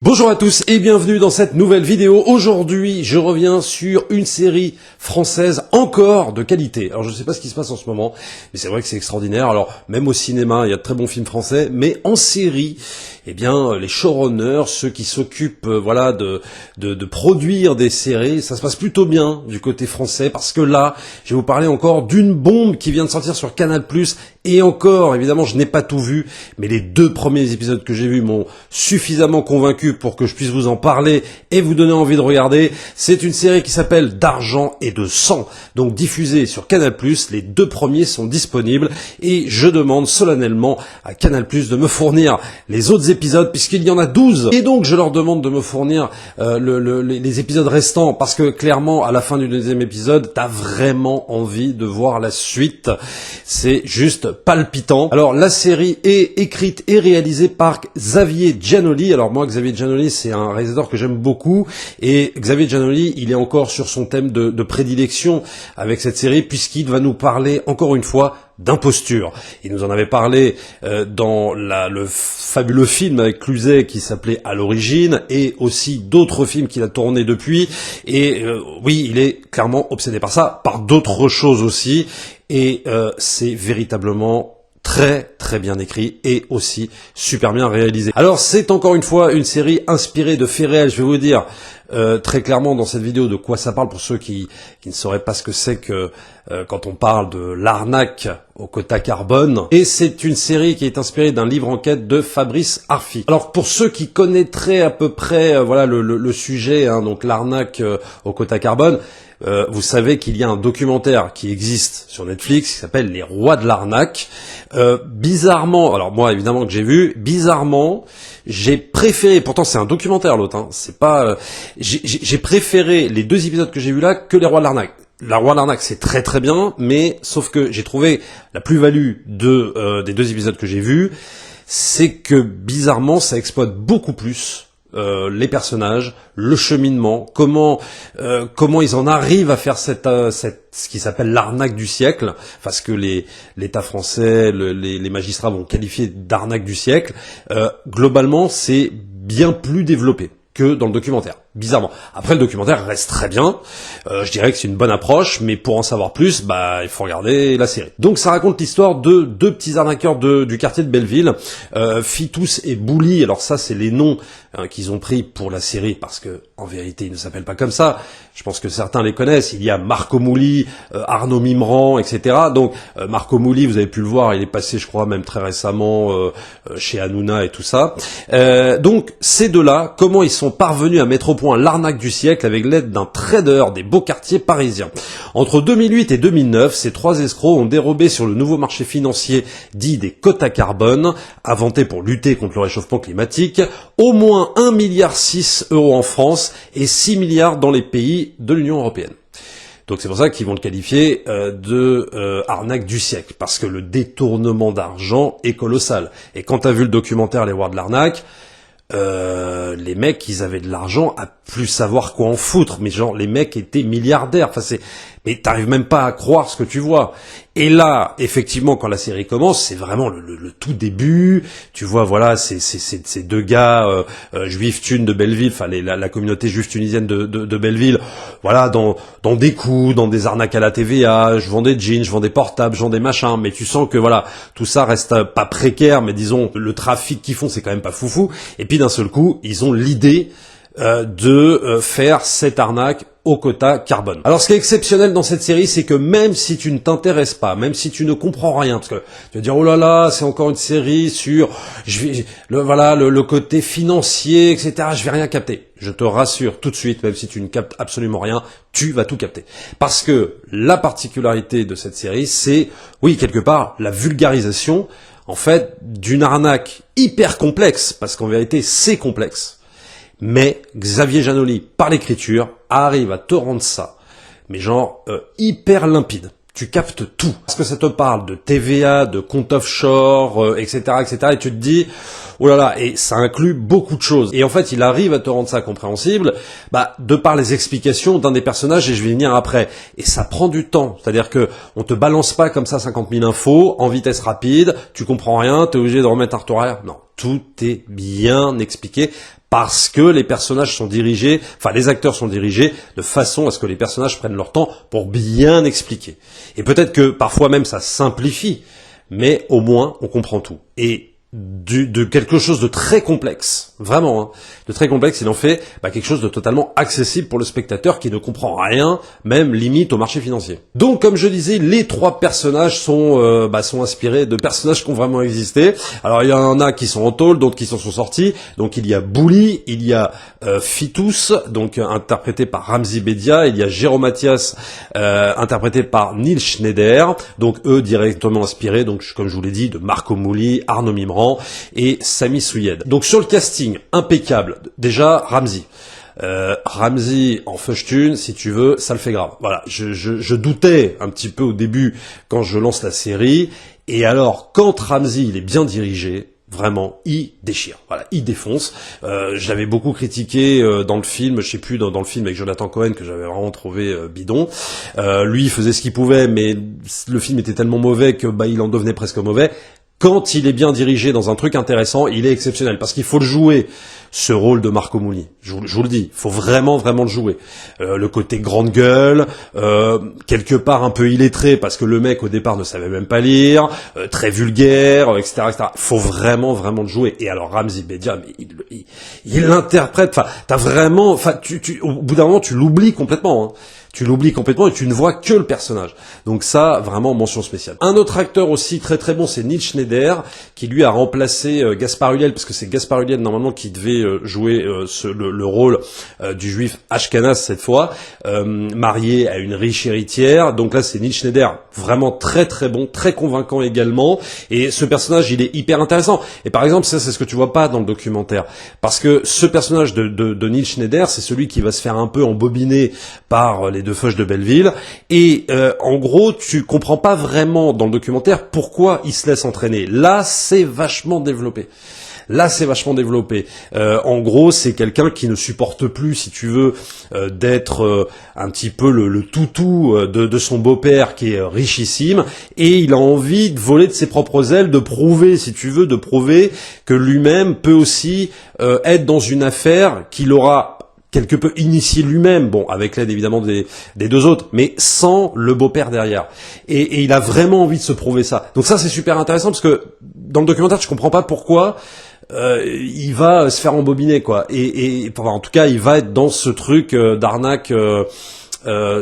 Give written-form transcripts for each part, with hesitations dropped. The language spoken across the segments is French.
Bonjour à tous et bienvenue dans cette nouvelle vidéo. Aujourd'hui, je reviens sur une série française encore de qualité. Alors je ne sais pas ce qui se passe en ce moment, mais c'est vrai que c'est extraordinaire. Alors même au cinéma, il y a de très bons films français, mais en série, eh bien les showrunners, ceux qui s'occupent de produire des séries, ça se passe plutôt bien du côté français parce que là, je vais vous parler encore d'une bombe qui vient de sortir sur Canal+. Et encore, évidemment, je n'ai pas tout vu, mais les 2 premiers épisodes que j'ai vus m'ont suffisamment convaincu pour que je puisse vous en parler et vous donner envie de regarder. C'est une série qui s'appelle D'argent et de sang, donc diffusée sur Canal+. Les 2 premiers sont disponibles et je demande solennellement à Canal+ de me fournir les autres épisodes puisqu'il y en a 12. Et donc je leur demande de me fournir les épisodes restants parce que clairement à la fin du 2e épisode, t'as vraiment envie de voir la suite. C'est juste palpitant. Alors la série est écrite et réalisée par Xavier Giannoli. Alors moi, Xavier Giannoli, c'est un réalisateur que j'aime beaucoup, et Xavier Giannoli, il est encore sur son thème de prédilection avec cette série, puisqu'il va nous parler encore une fois d'imposture. Il nous en avait parlé dans le fabuleux film avec Cluzet qui s'appelait À l'origine, et aussi d'autres films qu'il a tournés depuis, et oui, il est clairement obsédé par ça, par d'autres choses aussi, et c'est véritablement très très bien écrit et aussi super bien réalisé. Alors c'est encore une fois une série inspirée de faits réels. Je vais vous dire très clairement dans cette vidéo de quoi ça parle pour ceux qui ne sauraient pas ce que c'est que quand on parle de l'arnaque au quota carbone. Et c'est une série qui est inspirée d'un livre enquête de Fabrice Arfi. Alors pour ceux qui connaîtraient à peu près le sujet, donc l'arnaque au quota carbone, vous savez qu'il y a un documentaire qui existe sur Netflix qui s'appelle Les Rois de l'arnaque. Bizarrement, alors moi évidemment que j'ai vu, bizarrement, j'ai préféré, pourtant c'est un documentaire l'autre, c'est pas, j'ai préféré les 2 épisodes que j'ai vus là que Les Rois de l'arnaque. La Roi de l'arnaque, c'est très très bien, mais sauf que j'ai trouvé la plus-value des 2 épisodes que j'ai vus, c'est que bizarrement ça exploite beaucoup plus les personnages, le cheminement, comment ils en arrivent à faire ce qui s'appelle l'arnaque du siècle, parce que l'État français, les magistrats vont qualifier d'arnaque du siècle. Globalement, c'est bien plus développé que dans le documentaire, bizarrement. Après, le documentaire reste très bien, je dirais que c'est une bonne approche, mais pour en savoir plus, il faut regarder la série. Donc ça raconte l'histoire de 2 petits arnaqueurs du quartier de Belleville, Fitous et Bouli. Alors ça, c'est les noms qu'ils ont pris pour la série, parce que en vérité, ils ne s'appellent pas comme ça. Je pense que certains les connaissent. Il y a Marco Mouli, Arnaud Mimran, etc. Donc Marco Mouli, vous avez pu le voir, il est passé, je crois, même très récemment chez Hanouna et tout ça. Donc ces 2-là, comment ils sont parvenus à mettre au point l'arnaque du siècle avec l'aide d'un trader des beaux quartiers parisiens. Entre 2008 et 2009, ces 3 escrocs ont dérobé sur le nouveau marché financier dit des quotas carbone, inventé pour lutter contre le réchauffement climatique, au moins 1,6 milliard € en France et 6 milliards dans les pays de l'Union européenne. Donc c'est pour ça qu'ils vont le qualifier de arnaque du siècle, parce que le détournement d'argent est colossal. Et quand t'as vu le documentaire Les Rois de l'arnaque, les mecs, ils avaient de l'argent à plus savoir quoi en foutre, mais genre les mecs étaient milliardaires. Mais t'arrives même pas à croire ce que tu vois. Et là, effectivement, quand la série commence, c'est vraiment le tout début. Tu vois, ces 2 gars juifs thunes de Belleville, la communauté juive tunisienne de Belleville, dans des coups, dans des arnaques à la TVA. Je vends des jeans, je vends des portables, je vends des machins. Mais tu sens que tout ça reste pas précaire, mais disons le trafic qu'ils font, c'est quand même pas foufou. Et puis d'un seul coup, ils ont l'idée de faire cette arnaque au quota carbone. Alors ce qui est exceptionnel dans cette série, c'est que même si tu ne t'intéresses pas, même si tu ne comprends rien, parce que tu vas dire oh là là, c'est encore une série sur le côté financier, etc. Je vais rien capter. Je te rassure tout de suite, même si tu ne captes absolument rien, tu vas tout capter. Parce que la particularité de cette série, c'est, oui, quelque part, la vulgarisation, en fait, d'une arnaque hyper complexe, parce qu'en vérité, c'est complexe. Mais Xavier Giannoli, par l'écriture, arrive à te rendre ça, mais hyper limpide. Tu captes tout. Parce que ça te parle de TVA, de compte offshore, etc., etc., et tu te dis, oh là là, et ça inclut beaucoup de choses. Et en fait, il arrive à te rendre ça compréhensible, de par les explications d'un des personnages, et je vais y venir après. Et ça prend du temps. C'est-à-dire que on te balance pas comme ça 50 000 infos, en vitesse rapide, tu comprends rien, t'es obligé de remettre un retour arrière. Non. Tout est bien expliqué parce que les personnages sont dirigés, enfin les acteurs sont dirigés de façon à ce que les personnages prennent leur temps pour bien expliquer. Et peut-être que parfois même ça simplifie, mais au moins on comprend tout. Et de quelque chose de très complexe, vraiment, hein, de très complexe, il en fait quelque chose de totalement accessible pour le spectateur qui ne comprend rien, même limite au marché financier. Donc, comme je disais, les 3 personnages sont inspirés de personnages qui ont vraiment existé. Alors, il y en a qui sont en tôle, d'autres qui sont sortis. Donc, il y a Bouli, il y a Fitous, donc interprété par Ramzy Bedia, il y a Jérôme Mathias, interprété par Nils Schneider. Donc, eux directement inspirés, donc comme je vous l'ai dit, de Marco Mouli, Arnaud Mimran et Sami Souyed. Donc sur le casting, impeccable. Déjà, Ramzy. Ramzy en Feuchtune, si tu veux, ça le fait grave. Voilà, je doutais un petit peu au début quand je lance la série. Et alors, quand Ramzy, il est bien dirigé, vraiment, il déchire. Voilà, il défonce. Je l'avais beaucoup critiqué dans le film, je sais plus, dans le film avec Jonathan Cohen que j'avais vraiment trouvé bidon. Lui, il faisait ce qu'il pouvait, mais le film était tellement mauvais que il en devenait presque mauvais. Quand il est bien dirigé dans un truc intéressant, il est exceptionnel, parce qu'il faut le jouer, ce rôle de Marco Mouli. Je vous le dis, il faut vraiment le jouer. Le côté grande gueule, quelque part un peu illettré, parce que le mec au départ ne savait même pas lire, très vulgaire, etc., etc. Faut vraiment le jouer. Et alors Ramzy Bedia, mais il l'interprète. Enfin, t'as vraiment, au bout d'un moment, tu l'oublies complètement. Hein. Tu l'oublies complètement et tu ne vois que le personnage. Donc ça, vraiment, mention spéciale. Un autre acteur aussi très très bon, c'est Nils Schneider, qui lui a remplacé Gaspard Ulliel, parce que c'est Gaspard Ulliel normalement qui devait jouer le rôle du juif Ashkenaz cette fois, marié à une riche héritière. Donc là, c'est Nils Schneider, vraiment très très bon, très convaincant également. Et ce personnage, il est hyper intéressant. Et par exemple, ça, c'est ce que tu vois pas dans le documentaire. Parce que ce personnage de Nils Schneider, c'est celui qui va se faire un peu embobiner par les 2 Feuches de Belleville, et en gros tu comprends pas vraiment dans le documentaire pourquoi il se laisse entraîner. Là c'est vachement développé. En gros, c'est quelqu'un qui ne supporte plus, si tu veux, d'être un petit peu le toutou de son beau-père qui est richissime, et il a envie de voler de ses propres ailes, de prouver, si tu veux, que lui-même peut aussi être dans une affaire qu'il aura quelque peu initié lui-même, bon, avec l'aide évidemment des 2 autres, mais sans le beau-père derrière. Et il a vraiment envie de se prouver ça. Donc ça, c'est super intéressant, parce que dans le documentaire, je comprends pas pourquoi il va se faire embobiner, quoi. En tout cas, il va être dans ce truc d'arnaque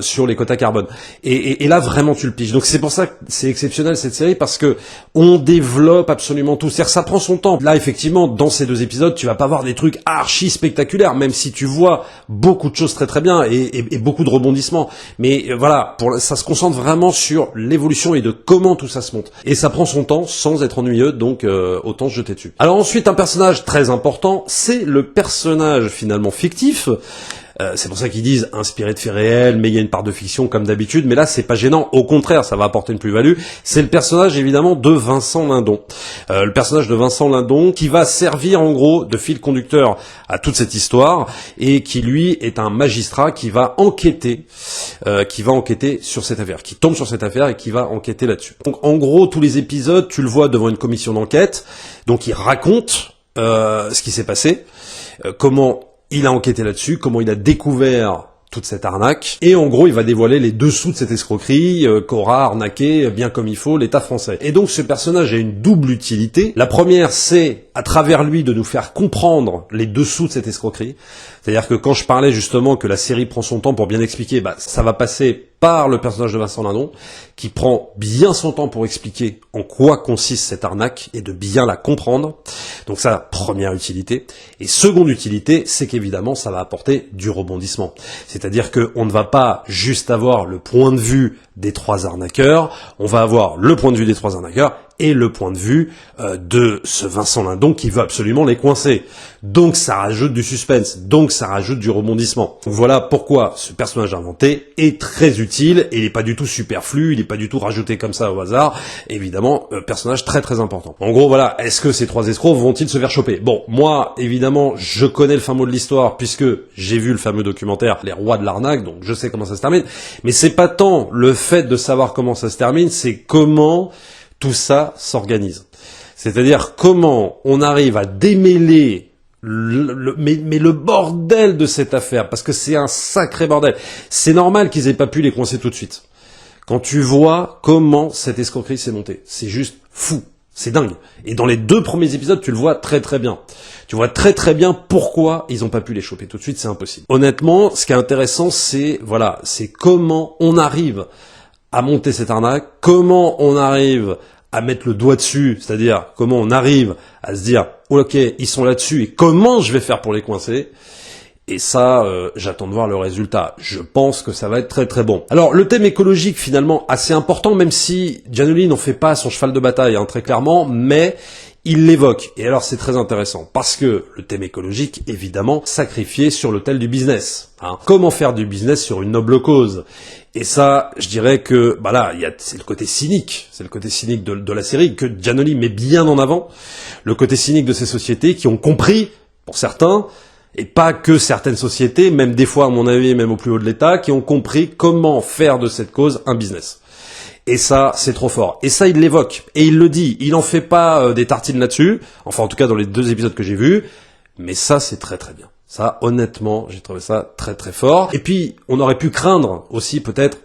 sur les quotas carbone. Et là, vraiment, tu le piges. Donc c'est pour ça que c'est exceptionnel cette série, parce que on développe absolument tout. C'est-à-dire, ça prend son temps. Là, effectivement, dans ces 2 épisodes, tu vas pas voir des trucs archi spectaculaires, même si tu vois beaucoup de choses très très bien et beaucoup de rebondissements. Mais voilà, ça se concentre vraiment sur l'évolution et de comment tout ça se monte. Et ça prend son temps sans être ennuyeux, donc autant se jeter dessus. Alors ensuite, un personnage très important, c'est le personnage finalement fictif. C'est pour ça qu'ils disent inspiré de faits réels, mais il y a une part de fiction comme d'habitude. Mais là, c'est pas gênant. Au contraire, ça va apporter une plus-value. C'est le personnage évidemment de Vincent Lindon. Le personnage de Vincent Lindon qui va servir en gros de fil conducteur à toute cette histoire, et qui lui est un magistrat qui va enquêter sur cette affaire, qui tombe sur cette affaire et qui va enquêter là-dessus. Donc en gros, tous les épisodes, tu le vois devant une commission d'enquête. Donc il raconte ce qui s'est passé, comment il a enquêté là-dessus, comment il a découvert toute cette arnaque, et en gros il va dévoiler les dessous de cette escroquerie qu'aura arnaqué bien comme il faut l'État français. Et donc ce personnage a une double utilité. La première, c'est à travers lui de nous faire comprendre les dessous de cette escroquerie. C'est-à-dire que quand je parlais justement que la série prend son temps pour bien expliquer, ça va passer par le personnage de Vincent Lindon, qui prend bien son temps pour expliquer en quoi consiste cette arnaque et de bien la comprendre. Donc ça, première utilité. Et seconde utilité, c'est qu'évidemment, ça va apporter du rebondissement. C'est-à-dire qu'on ne va pas juste avoir le point de vue des 3 arnaqueurs, on va avoir le point de vue des 3 arnaqueurs et le point de vue de ce Vincent Lindon qui veut absolument les coincer. Donc ça rajoute du suspense, donc ça rajoute du rebondissement. Donc voilà pourquoi ce personnage inventé est très utile, et il n'est pas du tout superflu, il n'est pas du tout rajouté comme ça au hasard. Évidemment, personnage très très important. En gros, voilà, est-ce que ces 3 escrocs vont-ils se faire choper? Bon, moi, évidemment, je connais le fin mot de l'histoire, puisque j'ai vu le fameux documentaire Les Rois de l'arnaque, donc je sais comment ça se termine. Mais c'est pas tant le fait de savoir comment ça se termine, c'est comment tout ça s'organise. C'est-à-dire comment on arrive à démêler mais le bordel de cette affaire, parce que c'est un sacré bordel. C'est normal qu'ils aient pas pu les coincer tout de suite. Quand tu vois comment cette escroquerie s'est montée, c'est juste fou. C'est dingue. Et dans les 2 premiers épisodes, tu le vois très très bien. Tu vois très très bien pourquoi ils ont pas pu les choper tout de suite, c'est impossible. Honnêtement, ce qui est intéressant, c'est comment on arrive à monter cette arnaque, comment on arrive à mettre le doigt dessus, c'est-à-dire comment on arrive à se dire ok, ils sont là-dessus et comment je vais faire pour les coincer. Et ça, j'attends de voir le résultat. Je pense que ça va être très très bon. Alors, le thème écologique, finalement, assez important, même si Giannoli n'en fait pas son cheval de bataille, hein, très clairement, mais il l'évoque. Et alors, c'est très intéressant, parce que le thème écologique, évidemment, sacrifié sur l'autel du business. Hein. Comment faire du business sur une noble cause? Et ça, je dirais que, c'est le côté cynique. C'est le côté cynique de la série, que Giannoli met bien en avant. Le côté cynique de ces sociétés qui ont compris, pour certains, et pas que certaines sociétés, même des fois à mon avis, même au plus haut de l'État, qui ont compris comment faire de cette cause un business. Et ça, c'est trop fort. Et ça, il l'évoque. Et il le dit. Il en fait pas des tartines là-dessus. Enfin, en tout cas, dans les 2 épisodes que j'ai vus. Mais ça, c'est très très bien. Ça, honnêtement, j'ai trouvé ça très très fort. Et puis, on aurait pu craindre aussi peut-être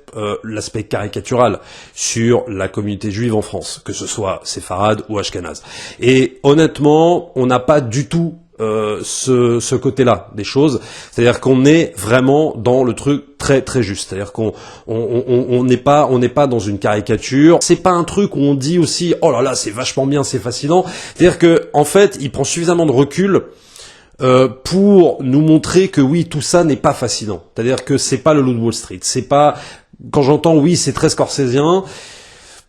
l'aspect caricatural sur la communauté juive en France, que ce soit séfarade ou ashkénaze. Et honnêtement, on n'a pas du tout ce côté-là des choses, c'est-à-dire qu'on est vraiment dans le truc très très juste, c'est-à-dire qu'on n'est pas dans une caricature, c'est pas un truc où on dit aussi oh là là c'est vachement bien, c'est fascinant, c'est-à-dire que en fait il prend suffisamment de recul pour nous montrer que oui tout ça n'est pas fascinant, c'est-à-dire que c'est pas le Loup de Wall Street, c'est pas, quand j'entends oui c'est très scorsésien.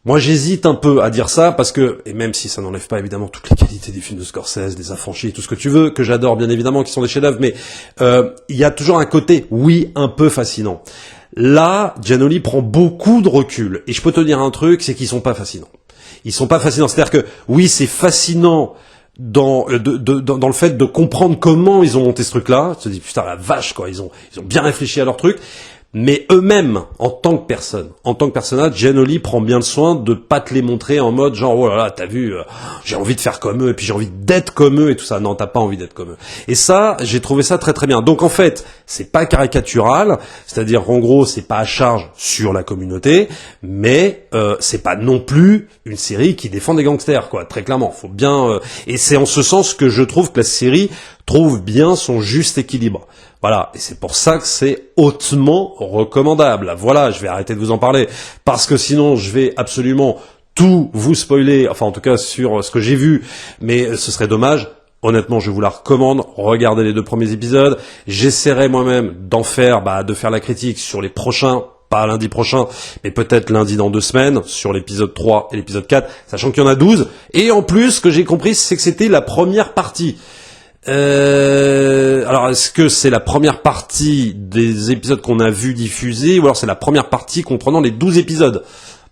Moi, j'hésite un peu à dire ça parce que, et même si ça n'enlève pas évidemment toutes les qualités des films de Scorsese, des Affranchis, tout ce que tu veux, que j'adore bien évidemment, qui sont des chefs-d'œuvre, mais il y a toujours un côté, oui, un peu fascinant. Là, Giannoli prend beaucoup de recul, et je peux te dire un truc, c'est qu'ils sont pas fascinants. Ils sont pas fascinants, c'est-à-dire que, oui, c'est fascinant dans le fait de comprendre comment ils ont monté ce truc-là. Tu te dis putain la vache quoi, ils ont bien réfléchi à leur truc. Mais eux-mêmes, en tant que personne, en tant que personnage, Giannoli prend bien le soin de pas te les montrer en mode genre oh là là, t'as vu, j'ai envie de faire comme eux et puis j'ai envie d'être comme eux et tout ça. Non, t'as pas envie d'être comme eux. Et ça, j'ai trouvé ça très très bien. Donc en fait, c'est pas caricatural, c'est-à-dire en gros, c'est pas à charge sur la communauté, mais c'est pas non plus une série qui défend des gangsters quoi. Très clairement, faut bien. Et c'est en ce sens que je trouve que la série trouve bien son juste équilibre. Voilà, et c'est pour ça que c'est hautement recommandable. Voilà, je vais arrêter de vous en parler, parce que sinon je vais absolument tout vous spoiler, enfin en tout cas sur ce que j'ai vu, mais ce serait dommage. Honnêtement, je vous la recommande, regardez les 2 premiers épisodes, j'essaierai moi-même de faire la critique sur les prochains, pas lundi prochain, mais peut-être lundi dans 2 semaines, sur l'épisode 3 et l'épisode 4, sachant qu'il y en a 12, et en plus, ce que j'ai compris, c'est que c'était la première partie. Alors est-ce que c'est la première partie des épisodes qu'on a vu diffuser ou alors c'est la première partie comprenant les 12 épisodes?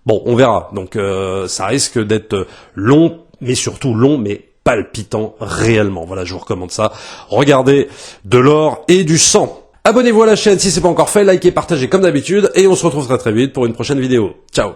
Bon, on verra. Donc ça risque d'être long, mais surtout long, mais palpitant réellement. Voilà, je vous recommande ça. Regardez de l'or et du sang. Abonnez-vous à la chaîne si c'est pas encore fait, likez, partagez comme d'habitude et on se retrouve très très vite pour une prochaine vidéo. Ciao.